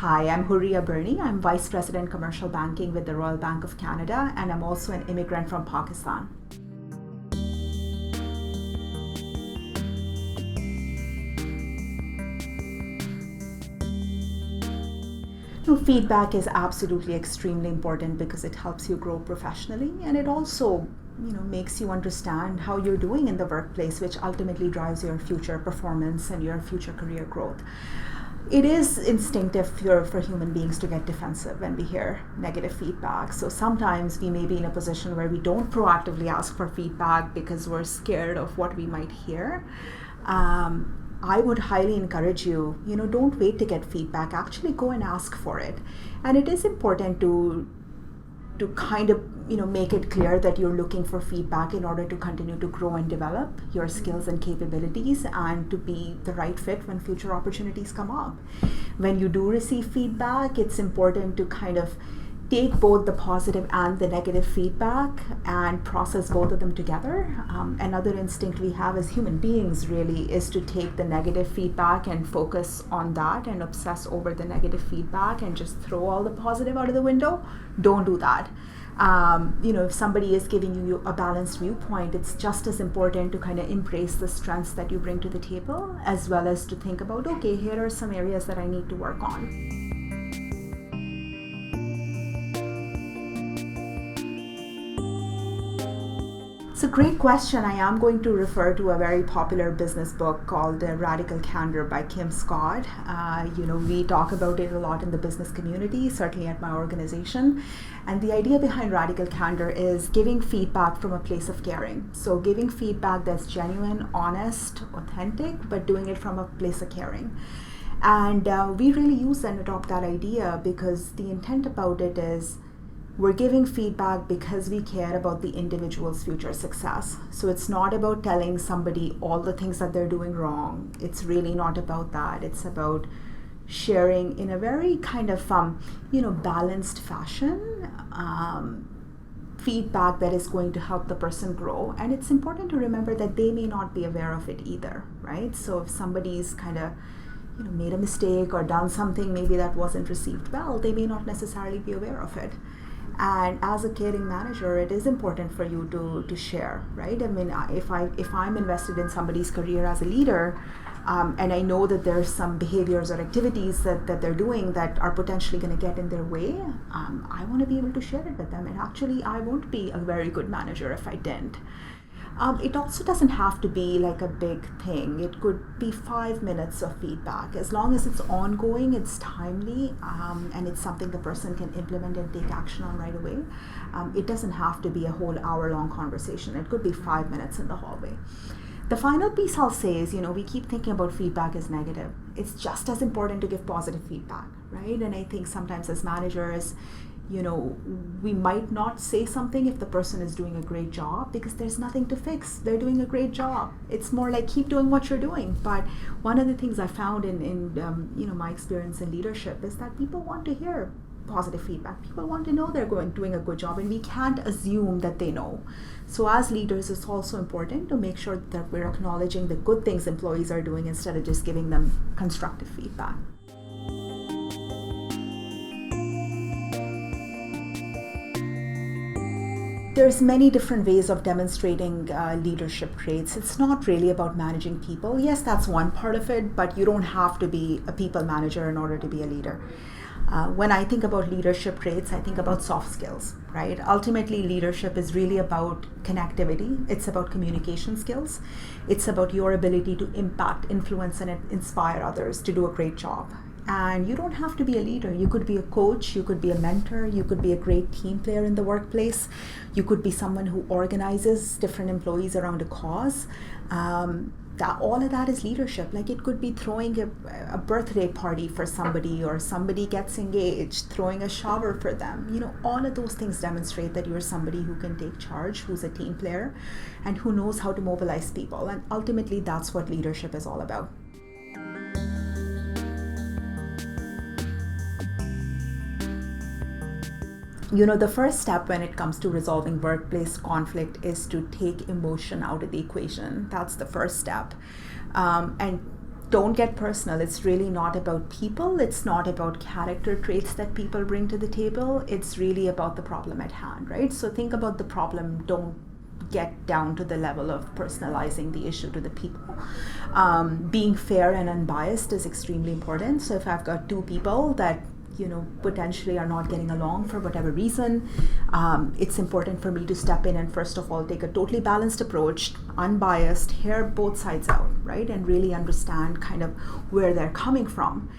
Hi, I'm Hurriya. I'm Vice President Commercial Banking with the Royal Bank of Canada, and I'm also an immigrant from Pakistan. Feedback is absolutely extremely important because it helps you grow professionally, and it also makes you understand how you're doing in the workplace, which ultimately drives your future performance and your future career growth. It is instinctive for human beings to get defensive when we hear negative feedback. So sometimes we may be in a position where we don't proactively ask for feedback because we're scared of what we might hear. I would highly encourage you, don't wait to get feedback. Actually go and ask for it. And it is important to kind of make it clear that you're looking for feedback in order to continue to grow and develop your skills and capabilities and to be the right fit when future opportunities come up. When you do receive feedback, it's important to kind of take both the positive and the negative feedback and process both of them together. Another instinct we have as human beings really is to take the negative feedback and focus on that and obsess over the negative feedback and just throw all the positive out of the window. Don't do that. If somebody is giving you a balanced viewpoint, it's just as important to kind of embrace the strengths that you bring to the table, as well as to think about, okay, here are some areas that I need to work on. It's a great question. I am going to refer to a very popular business book called Radical Candor by Kim Scott. We talk about it a lot in the business community, certainly at my organization. And the idea behind Radical Candor is giving feedback from a place of caring. So giving feedback that's genuine, honest, authentic, but doing it from a place of caring. And we really use and adopt that idea because the intent about it is we're giving feedback because we care about the individual's future success. So it's not about telling somebody all the things that they're doing wrong. It's really not about that. It's about sharing in a very kind of balanced fashion feedback that is going to help the person grow. And it's important to remember that they may not be aware of it either, right? So if somebody's kind of made a mistake or done something maybe that wasn't received well, they may not necessarily be aware of it. And as a caring manager, it is important for you to share, right? I mean, if I'm invested in somebody's career as a leader, and I know that there's some behaviors or activities that they're doing that are potentially going to get in their way, I want to be able to share it with them. And actually, I won't be a very good manager if I didn't. It also doesn't have to be like a big thing. It could be 5 minutes of feedback. As long as it's ongoing, it's timely, and it's something the person can implement and take action on right away. It doesn't have to be a whole hour-long conversation. It could be 5 minutes in the hallway. The final piece I'll say is, we keep thinking about feedback as negative. It's just as important to give positive feedback, right? And I think sometimes as managers, we might not say something if the person is doing a great job because there's nothing to fix. They're doing a great job. It's more like keep doing what you're doing. But one of the things I found in my experience in leadership is that people want to hear positive feedback. People want to know they're doing a good job, and we can't assume that they know. So as leaders, it's also important to make sure that we're acknowledging the good things employees are doing instead of just giving them constructive feedback. There's many different ways of demonstrating leadership traits. It's not really about managing people. Yes, that's one part of it, but you don't have to be a people manager in order to be a leader. When I think about leadership traits, I think about soft skills, right? Ultimately, leadership is really about connectivity. It's about communication skills. It's about your ability to impact, influence, and inspire others to do a great job. And you don't have to be a leader. You could be a coach, you could be a mentor, you could be a great team player in the workplace. You could be someone who organizes different employees around a cause. All of that is leadership. Like it could be throwing a birthday party for somebody, or somebody gets engaged, throwing a shower for them. All of those things demonstrate that you're somebody who can take charge, who's a team player, and who knows how to mobilize people. And ultimately, that's what leadership is all about. The first step when it comes to resolving workplace conflict is to take emotion out of the equation. That's the first step. And don't get personal. It's really not about people. It's not about character traits that people bring to the table. It's really about the problem at hand, right? So think about the problem. Don't get down to the level of personalizing the issue to the people. Being fair and unbiased is extremely important. So if I've got two people that potentially are not getting along for whatever reason, it's important for me to step in and first of all take a totally balanced approach, unbiased, hear both sides out, right, and really understand kind of where they're coming from.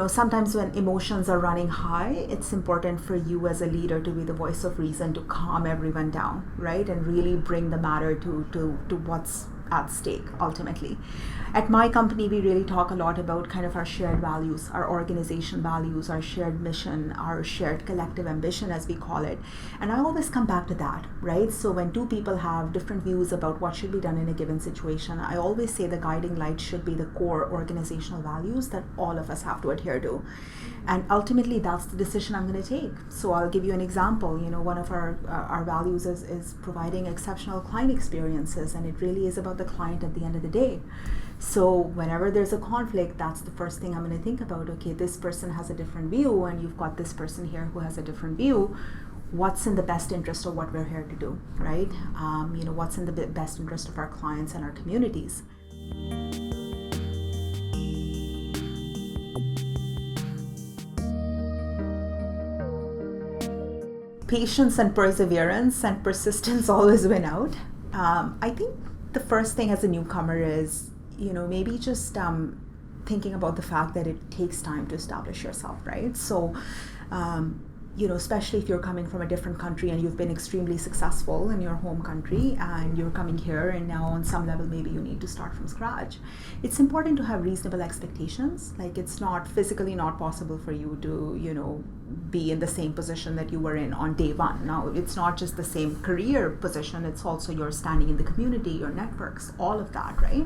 Sometimes when emotions are running high, it's important for you as a leader to be the voice of reason, to calm everyone down, right, and really bring the matter to what's at stake ultimately. At my company, we really talk a lot about kind of our shared values, our organization values, our shared mission, our shared collective ambition, as we call it. And I always come back to that, right? So when two people have different views about what should be done in a given situation, I always say the guiding light should be the core organizational values that all of us have to adhere to. And ultimately, that's the decision I'm going to take. So I'll give you an example. One of our values is providing exceptional client experiences, and it really is about the client at the end of the day. So whenever there's a conflict, that's the first thing I'm going to think about. Okay, this person has a different view, and you've got this person here who has a different view. What's in the best interest of what we're here to do, right? What's in the best interest of our clients and our communities. Patience and perseverance and persistence always win out. I think the first thing as a newcomer is, maybe just thinking about the fact that it takes time to establish yourself, right? So, especially if you're coming from a different country and you've been extremely successful in your home country and you're coming here and now on some level maybe you need to start from scratch. It's important to have reasonable expectations. Like, it's not physically not possible for you to, be in the same position that you were in on day one. Now, it's not just the same career position, it's also your standing in the community, your networks, all of that, right?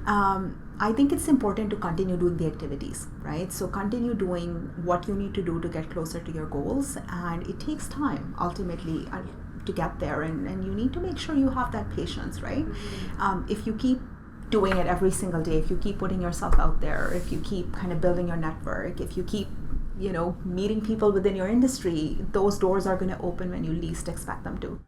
I think it's important to continue doing the activities, right? So continue doing what you need to do to get closer to your goals, and it takes time ultimately to get there, and you need to make sure you have that patience, right? If you keep doing it every single day, if you keep putting yourself out there, if you keep kind of building your network, if you keep meeting people within your industry, those doors are going to open when you least expect them to.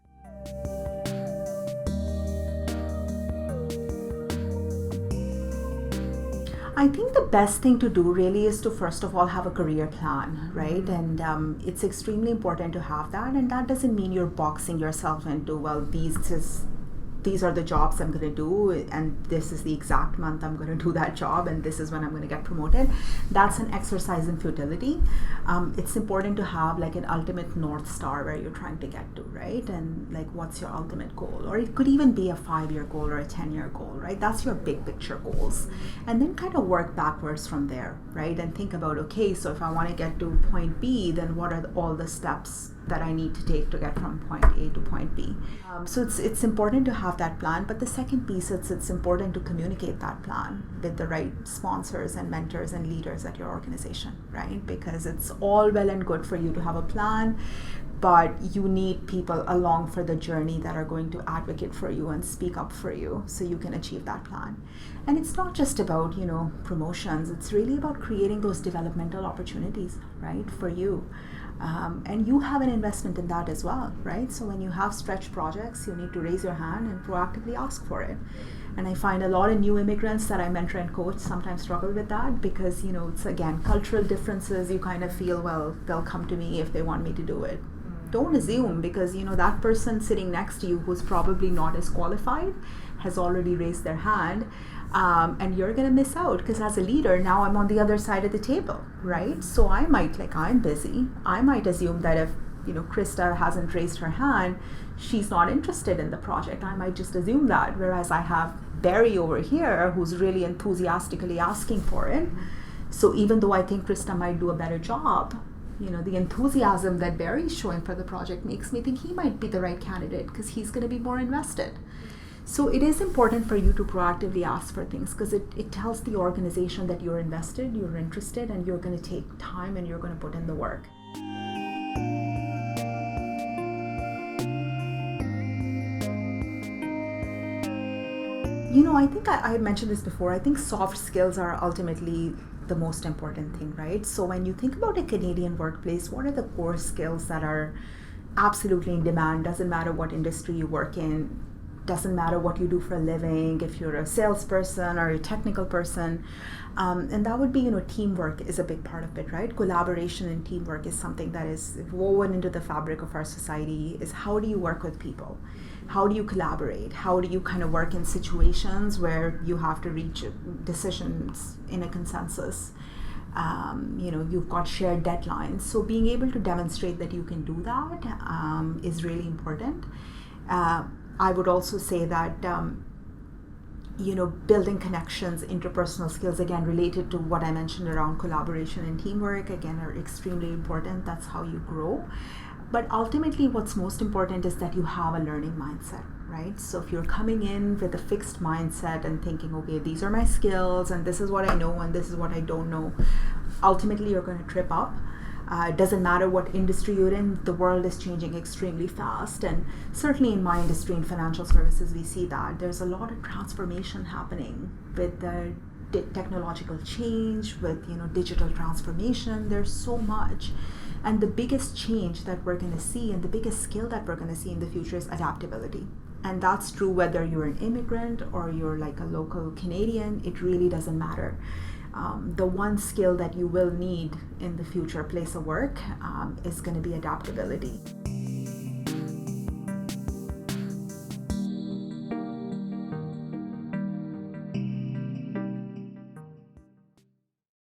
I think the best thing to do really is to first of all have a career plan, right? And it's extremely important to have that. And that doesn't mean you're boxing yourself into, well, these are the jobs I'm going to do, and this is the exact month I'm going to do that job, and this is when I'm going to get promoted. That's an exercise in futility. It's important to have like an ultimate North Star where you're trying to get to, right? And like, what's your ultimate goal? Or it could even be a 5-year goal or a 10-year goal, right? That's your big picture goals. And then kind of work backwards from there, right? And think about, okay, so if I want to get to point B, then what are all the steps that I need to take to get from point A to point B. So it's important to have that plan, but the second piece, it's important to communicate that plan with the right sponsors and mentors and leaders at your organization, right? Because it's all well and good for you to have a plan, but you need people along for the journey that are going to advocate for you and speak up for you so you can achieve that plan. And it's not just about, promotions, it's really about creating those developmental opportunities, right, for you. And you have an investment in that as well, right? So when you have stretch projects, you need to raise your hand and proactively ask for it. And I find a lot of new immigrants that I mentor and coach sometimes struggle with that because, it's again, cultural differences. You kind of feel, well, they'll come to me if they want me to do it. Don't assume, because, that person sitting next to you who's probably not as qualified has already raised their hand. And you're going to miss out because as a leader, now I'm on the other side of the table, right? So I might, I'm busy. I might assume that if, Krista hasn't raised her hand, she's not interested in the project. I might just assume that. Whereas I have Barry over here who's really enthusiastically asking for it. So even though I think Krista might do a better job, the enthusiasm that Barry's showing for the project makes me think he might be the right candidate because he's going to be more invested. So it is important for you to proactively ask for things because it tells the organization that you're invested, you're interested, and you're going to take time and you're going to put in the work. I think I mentioned this before. I think soft skills are ultimately the most important thing, right? So when you think about a Canadian workplace, what are the core skills that are absolutely in demand? Doesn't matter what industry you work in, doesn't matter what you do for a living, if you're a salesperson or a technical person. And that would be, teamwork is a big part of it, right? Collaboration and teamwork is something that is woven into the fabric of our society. Is how do you work with people? How do you collaborate? How do you kind of work in situations where you have to reach decisions in a consensus? You've got shared deadlines. So being able to demonstrate that you can do that is really important. I would also say that, building connections, interpersonal skills, again, related to what I mentioned around collaboration and teamwork, again, are extremely important. That's how you grow. But ultimately, what's most important is that you have a learning mindset, right? So if you're coming in with a fixed mindset and thinking, okay, these are my skills and this is what I know and this is what I don't know, ultimately you're going to trip up. It doesn't matter what industry you're in, the world is changing extremely fast. And certainly in my industry, in financial services, we see that there's a lot of transformation happening with the technological change, with digital transformation. There's so much. And the biggest change that we're going to see and the biggest skill that we're going to see in the future is adaptability. And that's true whether you're an immigrant or you're like a local Canadian. It really doesn't matter. The one skill that you will need in the future place of work is going to be adaptability.